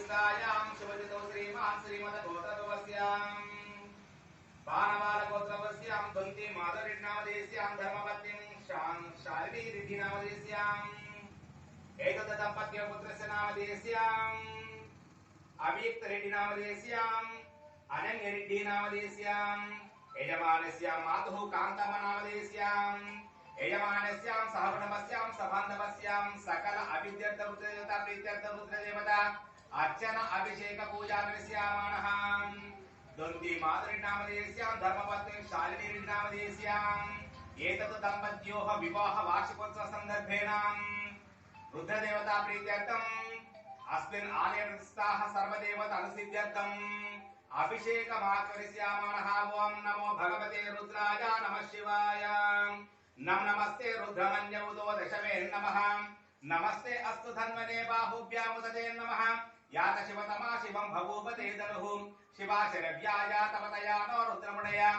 रुद्रायां शुभजितो श्रीमान् श्रीमद्गोत्रपवस्यां बाणवालगोत्रपवस्यां दन्ति माधुरीनामदेस्यां धर्मपत्नीं शालिनीरिधिनामदेस्याम् एतद् दम्पत्यो पुत्रस्य नामदेस्याम् अभियुक्तरेड्डिनामदेस्याम् अनन्यरेड्डिनामदेस्याम् यजमानस्यां मातुः कान्तमनामदेस्याम् यजमानस्यां सहकुटुम्बस्यां सबान्धवस्यां सकल अभिद्यर्थवृत्रदेवता प्रीत्यर्थवृत्रदेवता अर्चन अभिषेक पूजा करिष्यामाणः दन्ति मातुरीनामदेस्यां धर्मपत्नीं शालिनीरिधिनामदेस्याम् एतद् दम्पत्योः विवाह वार्षिकोत्सव सन्दर्भेण रुद्रदेवता प्रीत्यर्थम् अस्मिन् आलये प्रतिष्ठाः सर्वदेवता अनुसिद्ध्यर्थम् अभिषेकमाचरिष्यामाणः। ओम नमो भगवते रुद्राय नमः शिवाय। नमस्ते रुद्रमन्यवुतो दशमे नमः। नमस्ते अस्तु धन्वने बाहुभ्यामुदते नमः। यात शिवतमा शिवं भवूपते दनुः शिवा शरव्याया तपतया नो रुद्रमुडया